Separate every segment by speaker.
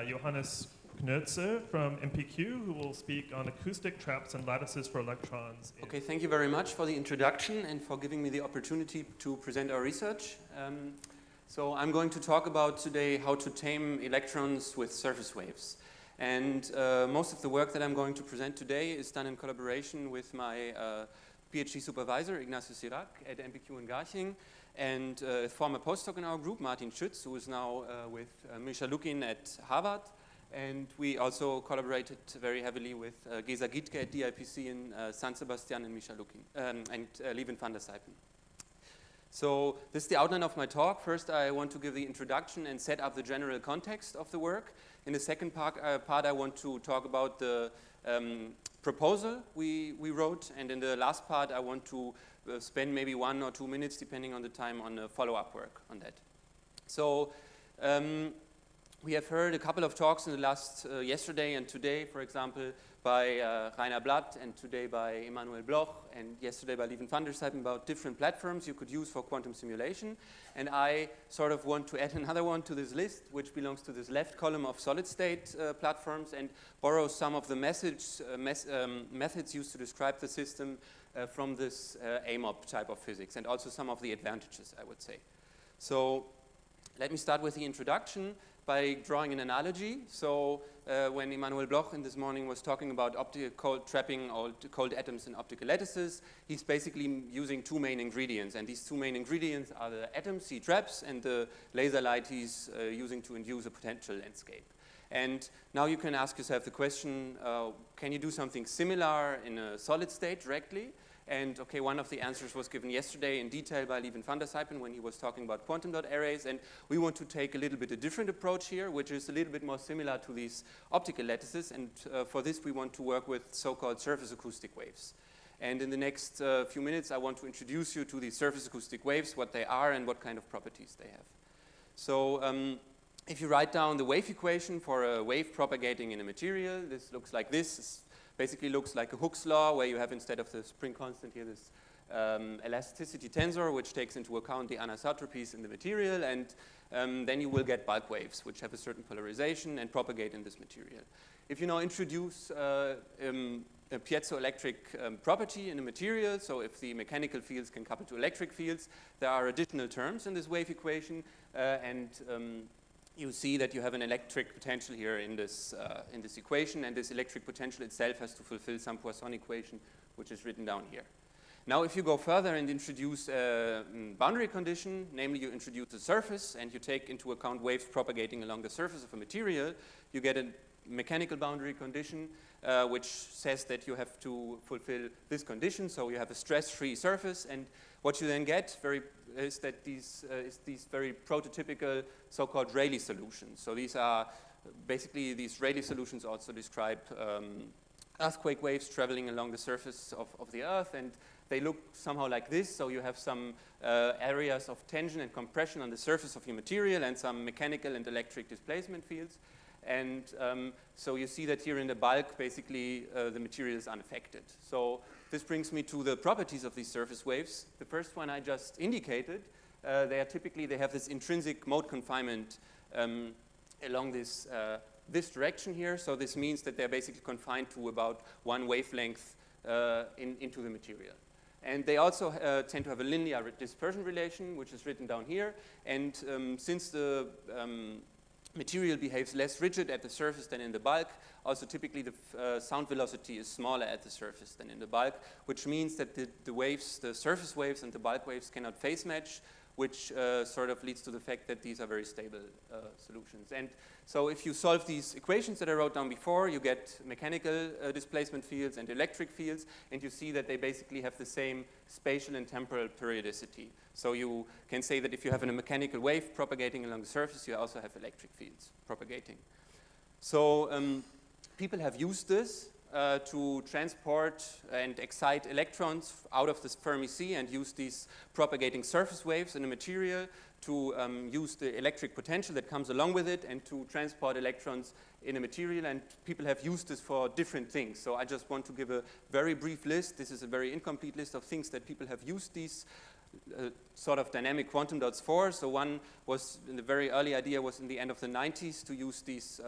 Speaker 1: Johannes Knörzer from MPQ, who will speak on acoustic traps and lattices for electrons.
Speaker 2: Okay, thank you very much for the introduction and for giving me the opportunity to present our research. So I'm going to talk about today how to tame electrons with surface waves. And most of the work that I'm going to present today is done in collaboration with my PhD supervisor, Ignacio Sirac, at MPQ in Garching, and a former postdoc in our group, Martin Schütz, who is now with Misha Lukin at Harvard. And we also collaborated very heavily with Gesa Gietke at DIPC in San Sebastian and Misha Lukin, and Lieven van der Sijpen. So this is the outline of my talk. First, I want to give the introduction and set up the general context of the work. In the second part I want to talk about the proposal we wrote. And in the last part, I want to spend maybe 1 or 2 minutes, depending on the time, on follow-up work on that. So we have heard a couple of talks in the last, yesterday and today, for example, by Rainer Blatt, and today by Emanuel Bloch, and yesterday by Lieven van der Sijpen, about different platforms you could use for quantum simulation. And I sort of want to add another one to this list, which belongs to this left column of solid-state platforms, and borrow some of the methods used to describe the system from this AMOP type of physics, and also some of the advantages, I would say. So let me start with the introduction by drawing an analogy. So when Emanuel Bloch in this morning was talking about cold trapping or cold atoms in optical lattices, he's basically using 2 main ingredients. And these 2 main ingredients are the atoms he traps and the laser light he's using to induce a potential landscape. And now you can ask yourself the question, can you do something similar in a solid state directly? And okay, one of the answers was given yesterday in detail by Lieven van der Sijpen when he was talking about quantum dot arrays. And we want to take a little bit a different approach here, which is a little bit more similar to these optical lattices. And for this, we want to work with so-called surface acoustic waves. And in the next few minutes, I want to introduce you to these surface acoustic waves, what they are and what kind of properties they have. So if you write down the wave equation for a wave propagating in a material, this looks like this. Basically looks like a Hooke's law, where you have, instead of the spring constant here, this elasticity tensor, which takes into account the anisotropies in the material, and then you will get bulk waves, which have a certain polarization and propagate in this material. If you now introduce a piezoelectric property in a material, so if the mechanical fields can couple to electric fields, there are additional terms in this wave equation, and you see that you have an electric potential here in this equation, and this electric potential itself has to fulfill some Poisson equation, which is written down here. Now, if you go further and introduce a boundary condition, namely you introduce a surface, and you take into account waves propagating along the surface of a material, you get a mechanical boundary condition, which says that you have to fulfill this condition, so you have a stress-free surface, and what you then get is these very prototypical so-called Rayleigh solutions. So these are basically, these Rayleigh solutions also describe earthquake waves traveling along the surface of the Earth, and they look somehow like this. So you have some areas of tension and compression on the surface of your material and some mechanical and electric displacement fields. And so you see that here in the bulk, basically, the material is unaffected. So this brings me to the properties of these surface waves. The first one I just indicated, they have this intrinsic mode confinement along this direction here. So this means that they're basically confined to about 1 wavelength into the material. And they also tend to have a linear dispersion relation, which is written down here. And since the material behaves less rigid at the surface than in the bulk, also typically the sound velocity is smaller at the surface than in the bulk, which means that the surface waves and the bulk waves cannot phase match, which sort of leads to the fact that these are very stable solutions. And so if you solve these equations that I wrote down before, you get mechanical displacement fields and electric fields, and you see that they basically have the same spatial and temporal periodicity. So you can say that if you have a mechanical wave propagating along the surface, you also have electric fields propagating. So people have used this to transport and excite electrons out of this Fermi sea and use these propagating surface waves in a material to use the electric potential that comes along with it and to transport electrons in a material, and people have used this for different things. So I just want to give a very brief list. This is a very incomplete list of things that people have used these sort of dynamic quantum dots for. So one was, the very early idea was in the end of the 90s to use these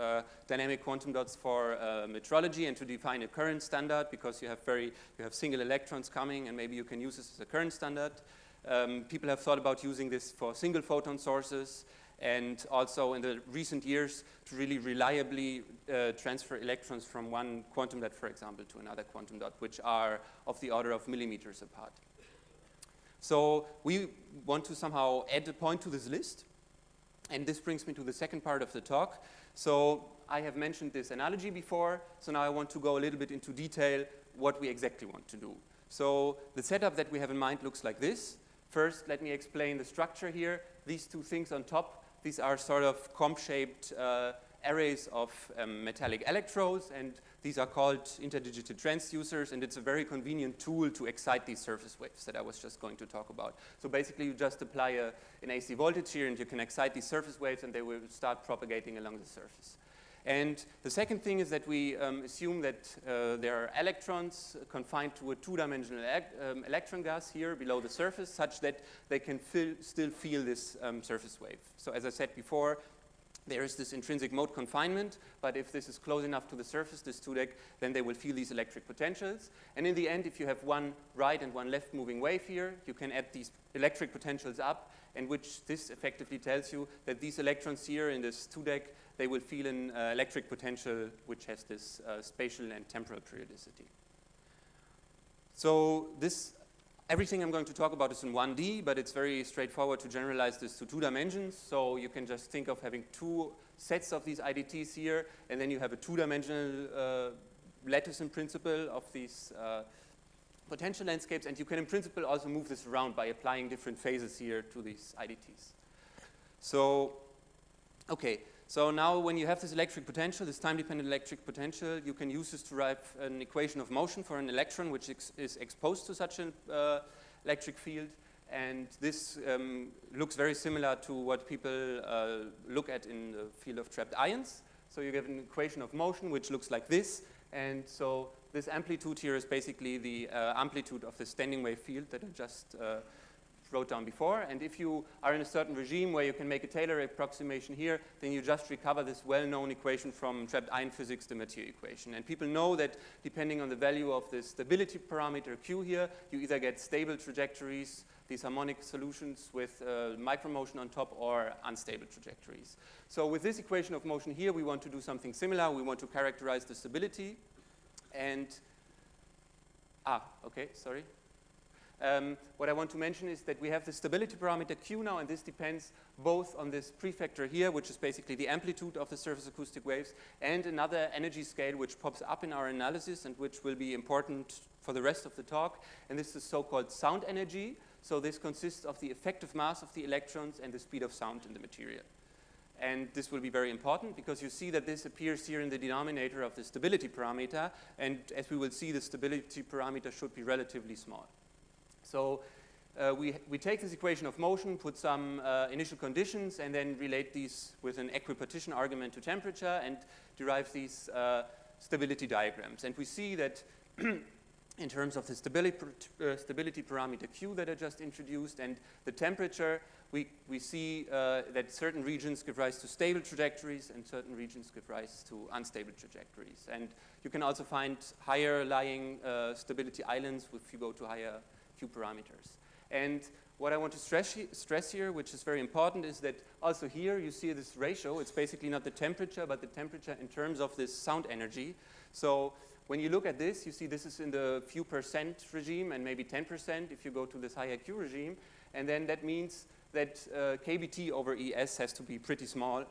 Speaker 2: dynamic quantum dots for metrology and to define a current standard, because you have single electrons coming and maybe you can use this as a current standard. People have thought about using this for single photon sources, and also in the recent years to really reliably transfer electrons from one quantum dot, for example, to another quantum dot, which are of the order of millimeters apart. So we want to somehow add a point to this list, and this brings me to the second part of the talk. So I have mentioned this analogy before, so now I want to go a little bit into detail what we exactly want to do. So the setup that we have in mind looks like this. First, let me explain the structure here. These two things on top, these are sort of comb-shaped arrays of metallic electrodes, and these are called interdigital transducers, and it's a very convenient tool to excite these surface waves that I was just going to talk about. So basically, you just apply an AC voltage here, and you can excite these surface waves, and they will start propagating along the surface. And the second thing is that we assume that there are electrons confined to a two-dimensional electron gas here below the surface, such that they can still feel this surface wave. So as I said before, there is this intrinsic mode confinement, but if this is close enough to the surface, this 2-deck, then they will feel these electric potentials. And in the end, if you have one right and one left moving wave here, you can add these electric potentials up, and which this effectively tells you that these electrons here in this 2-deck, they will feel an electric potential which has this spatial and temporal periodicity. So everything I'm going to talk about is in 1D, but it's very straightforward to generalize this to 2 dimensions. So you can just think of having 2 sets of these IDTs here, and then you have a 2-dimensional lattice in principle of these potential landscapes, and you can in principle also move this around by applying different phases here to these IDTs. So, okay. So now when you have this electric potential, this time-dependent electric potential, you can use this to derive an equation of motion for an electron which is exposed to such an electric field. And this looks very similar to what people look at in the field of trapped ions. So you get an equation of motion which looks like this. And so this amplitude here is basically the amplitude of the standing wave field that I just wrote down before. And if you are in a certain regime where you can make a Taylor approximation here, then you just recover this well-known equation from trapped ion physics, the Mathieu equation. And people know that depending on the value of the stability parameter Q here, you either get stable trajectories, these harmonic solutions with micromotion on top, or unstable trajectories. So with this equation of motion here, we want to do something similar. We want to characterize the stability. And, okay, sorry. What I want to mention is that we have the stability parameter Q now, and this depends both on this prefactor here, which is basically the amplitude of the surface acoustic waves, and another energy scale which pops up in our analysis and which will be important for the rest of the talk. And this is so-called sound energy. So this consists of the effective mass of the electrons and the speed of sound in the material. And this will be very important because you see that this appears here in the denominator of the stability parameter. And as we will see, the stability parameter should be relatively small. So we take this equation of motion, put some initial conditions, and then relate these with an equipartition argument to temperature and derive these stability diagrams. And we see that in terms of the stability parameter Q that I just introduced and the temperature, we see that certain regions give rise to stable trajectories and certain regions give rise to unstable trajectories. And you can also find higher lying stability islands if you go to higher Q parameters. And what I want to stress here, which is very important, is that also here you see this ratio. It's basically not the temperature, but the temperature in terms of this sound energy. So when you look at this, you see this is in the few percent regime and maybe 10% if you go to this higher Q regime. And then that means that KBT over ES has to be pretty small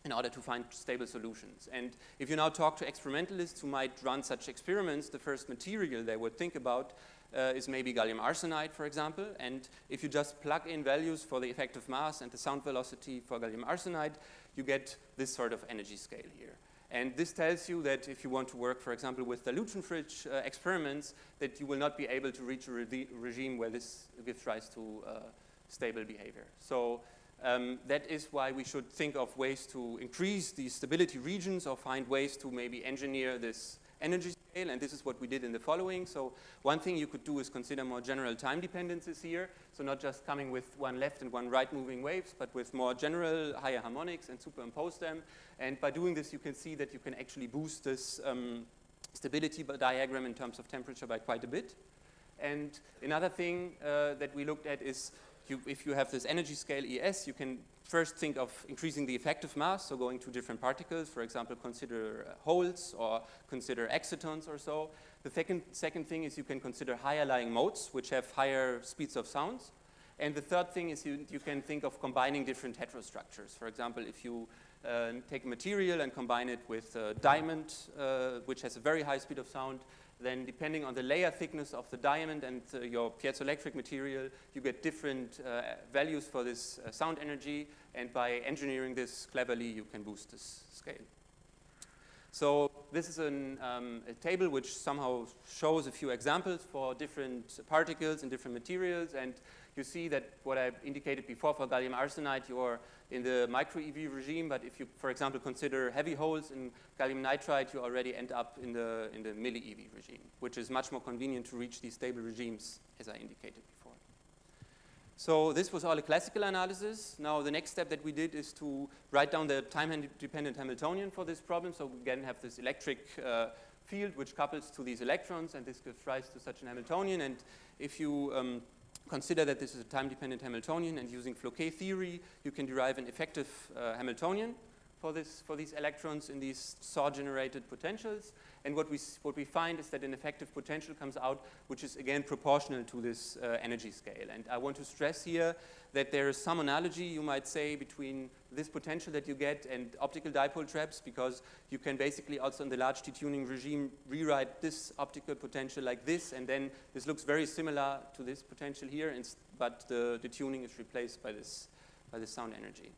Speaker 2: in order to find stable solutions. And if you now talk to experimentalists who might run such experiments, the first material they would think about is maybe gallium arsenide, for example. And if you just plug in values for the effective mass and the sound velocity for gallium arsenide, you get this sort of energy scale here. And this tells you that if you want to work, for example, with dilution fridge experiments, that you will not be able to reach a regime where this gives rise to stable behavior. So That is why we should think of ways to increase the stability regions or find ways to maybe engineer this energy scale, and this is what we did in the following. So one thing you could do is consider more general time dependencies here, so not just coming with one left and one right moving waves, but with more general higher harmonics and superimpose them. And by doing this, you can see that you can actually boost this stability diagram in terms of temperature by quite a bit. And another thing that we looked at is if you have this energy scale ES, you can first think of increasing the effective mass, so going to different particles. For example, consider holes or consider excitons or so. The second thing is you can consider higher lying modes, which have higher speeds of sounds. And the third thing is you can think of combining different heterostructures. For example, if you take a material and combine it with a diamond, which has a very high speed of sound, then depending on the layer thickness of the diamond and your piezoelectric material, you get different values for this sound energy, and by engineering this cleverly, you can boost this scale. So this is a table which somehow shows a few examples for different particles and different materials, and you see that what I indicated before for gallium arsenide, you're in the micro EV regime, but if you, for example, consider heavy holes in gallium nitride, you already end up in the milli EV regime, which is much more convenient to reach these stable regimes, as I indicated before. So this was all a classical analysis. Now the next step that we did is to write down the time-dependent Hamiltonian for this problem. So we again have this electric field which couples to these electrons, and this gives rise to such an Hamiltonian. And if you consider that this is a time-dependent Hamiltonian, and using Floquet theory, you can derive an effective Hamiltonian for these electrons in these SAW-generated potentials. And what we find is that an effective potential comes out, which is again proportional to this energy scale. And I want to stress here that there is some analogy, you might say, between this potential that you get and optical dipole traps, because you can basically also in the large detuning regime rewrite this optical potential like this, and then this looks very similar to this potential here, but the detuning is replaced by this sound energy.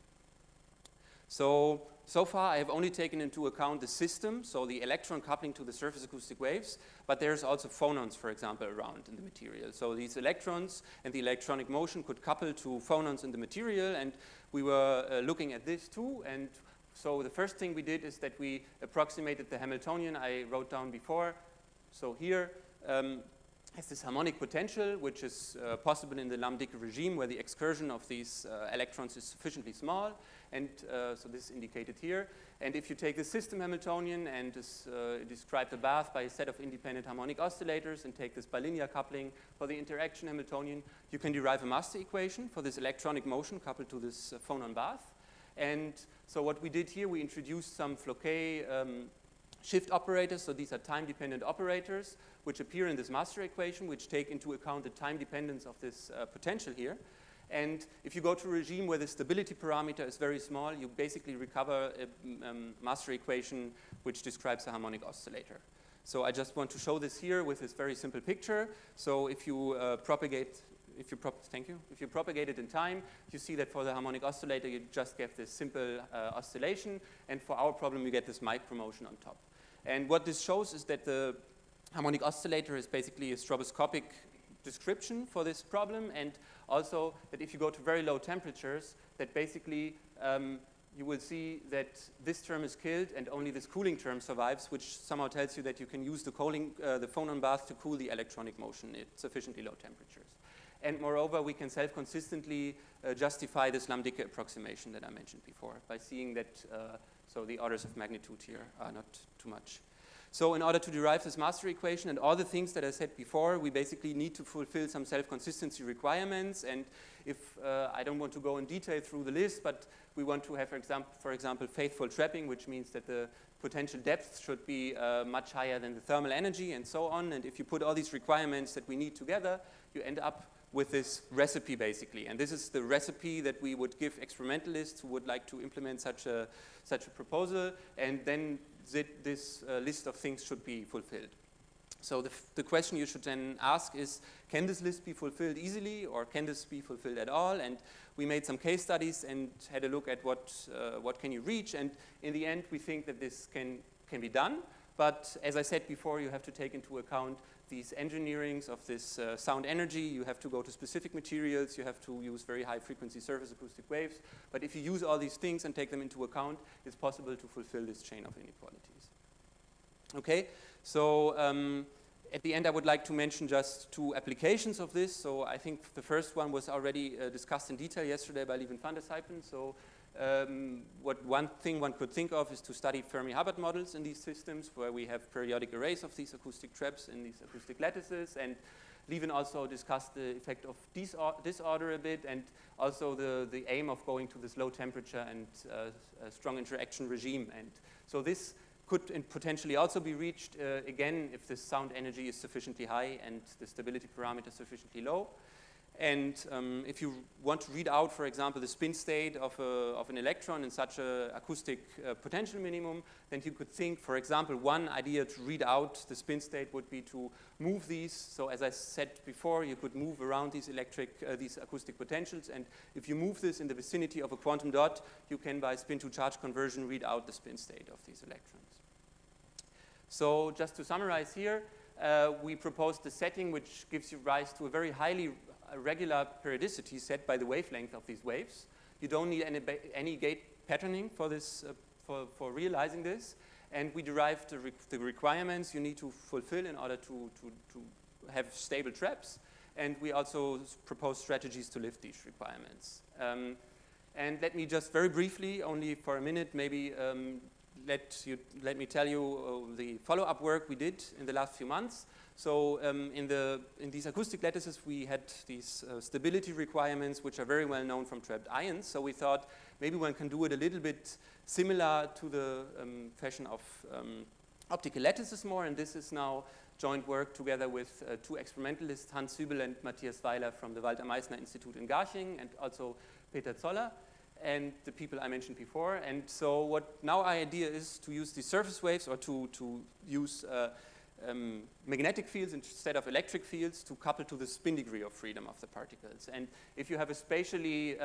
Speaker 2: So far I have only taken into account the system, so the electron coupling to the surface acoustic waves, but there's also phonons, for example, around in the material. So these electrons and the electronic motion could couple to phonons in the material, and we were looking at this too. And so the first thing we did is that we approximated the Hamiltonian I wrote down before. So here has this harmonic potential, which is possible in the lambda regime, where the excursion of these electrons is sufficiently small. And so this is indicated here. And if you take the system Hamiltonian and describe the bath by a set of independent harmonic oscillators and take this bilinear coupling for the interaction Hamiltonian, you can derive a master equation for this electronic motion coupled to this phonon bath. And so what we did here, we introduced some Floquet shift operators. So these are time-dependent operators which appear in this master equation, which take into account the time dependence of this potential here. And if you go to a regime where the stability parameter is very small, you basically recover a master equation which describes a harmonic oscillator. So I just want to show this here with this very simple picture. So if you propagate it in time, you see that for the harmonic oscillator, you just get this simple oscillation. And for our problem, you get this micromotion on top. And what this shows is that the harmonic oscillator is basically a stroboscopic description for this problem, and also that if you go to very low temperatures, that basically you will see that this term is killed and only this cooling term survives, which somehow tells you that you can use the phonon bath to cool the electronic motion at sufficiently low temperatures. And moreover, we can self-consistently justify this lambda approximation that I mentioned before by seeing that so the orders of magnitude here are not too much. So in order to derive this master equation and all the things that I said before, we basically need to fulfill some self-consistency requirements. And if I don't want to go in detail through the list, but we want to have, for example, faithful trapping, which means that the potential depth should be much higher than the thermal energy and so on. And if you put all these requirements that we need together, you end up with this recipe, basically. And this is the recipe that we would give experimentalists who would like to implement such a proposal, and then this list of things should be fulfilled. So the question you should then ask is, can this list be fulfilled easily, or can this be fulfilled at all? And we made some case studies and had a look at what can you reach, and in the end we think that this can be done. but as I said before, you have to take into account these engineerings of this sound energy. You have to go to specific materials, you have to use very high frequency surface acoustic waves, but if you use all these things and take them into account, it's possible to fulfill this chain of inequalities. Okay, so at the end I would like to mention just 2 applications of this. So I think the first one was already discussed in detail yesterday by Lieven van der Sijpen. So one thing one could think of is to study Fermi-Hubbard models in these systems where we have periodic arrays of these acoustic traps in these acoustic lattices. And Lieven also discussed the effect of disorder a bit, and also the aim of going to this low temperature and strong interaction regime. And so this could potentially also be reached, again, if the sound energy is sufficiently high and the stability parameter sufficiently low. And if you want to read out, for example, the spin state of an electron in such an acoustic potential minimum, then you could think, for example, one idea to read out the spin state would be to move these. So as I said before, you could move around these these acoustic potentials, and if you move this in the vicinity of a quantum dot, you can, by spin-to-charge conversion, read out the spin state of these electrons. So just to summarize here, we proposed the setting which gives you rise to a very highly regular periodicity set by the wavelength of these waves. You don't need any gate patterning for this, for realizing this, and we derived the requirements you need to fulfill in order to have stable traps, and we also proposed strategies to lift these requirements. And let me just very briefly, only for a minute, maybe let me tell you the follow-up work we did in the last few months. So in these acoustic lattices, we had these stability requirements, which are very well known from trapped ions. So we thought maybe one can do it a little bit similar to the fashion of optical lattices more. And this is now joint work together with 2 experimentalists, Hans Hübel and Matthias Weiler from the Walter Meissner Institute in Garching, and also Peter Zoller, and the people I mentioned before. And so what now our idea is to use these surface waves, or to use magnetic fields instead of electric fields, to couple to the spin degree of freedom of the particles. And if you have a spatially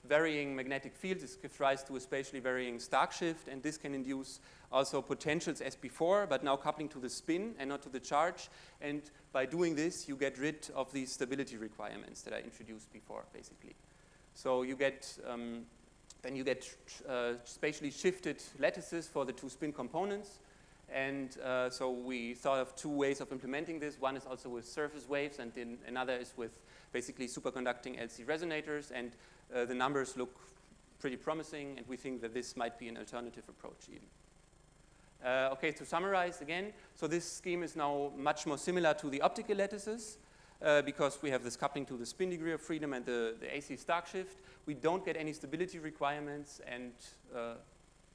Speaker 2: varying magnetic field, this gives rise to a spatially varying Stark shift, and this can induce also potentials as before, but now coupling to the spin and not to the charge. And by doing this, you get rid of these stability requirements that I introduced before, basically. So you get, then you get spatially shifted lattices for the 2 spin components. And so we thought of 2 ways of implementing this. One is also with surface waves, and then another is with basically superconducting LC resonators. And the numbers look pretty promising, and we think that this might be an alternative approach even. Okay, to summarize again, so this scheme is now much more similar to the optical lattices, because we have this coupling to the spin degree of freedom and the AC Stark shift. We don't get any stability requirements, and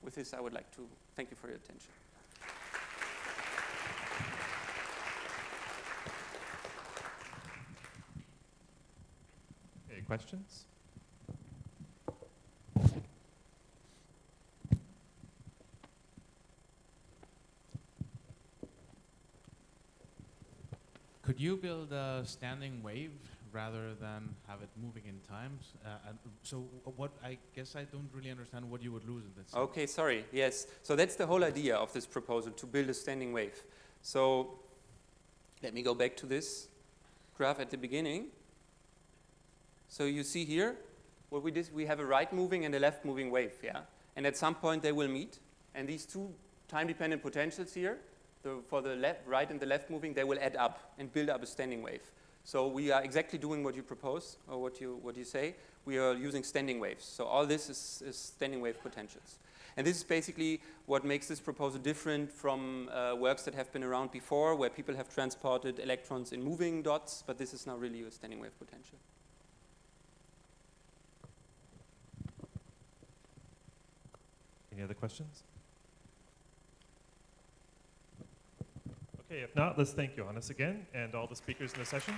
Speaker 2: with this I would like to thank you for your attention.
Speaker 1: Okay, questions?
Speaker 3: Could you build a standing wave rather than have it moving in time? So what, I guess I don't really understand what you would lose in that sense.
Speaker 2: Okay, sorry, yes. So that's the whole idea of this proposal, to build a standing wave. So let me go back to this graph at the beginning. So you see here, what we did, we have a right moving and a left moving wave, yeah? And at some point they will meet, and these 2 time-dependent potentials here, for the right and the left moving, they will add up and build up a standing wave. So we are exactly doing what you propose, or what you say. We are using standing waves. So all this is standing wave potentials. And this is basically what makes this proposal different from works that have been around before, where people have transported electrons in moving dots, but this is now really a standing wave potential.
Speaker 1: Any other questions? Okay, if not, let's thank Johannes again and all the speakers in the session.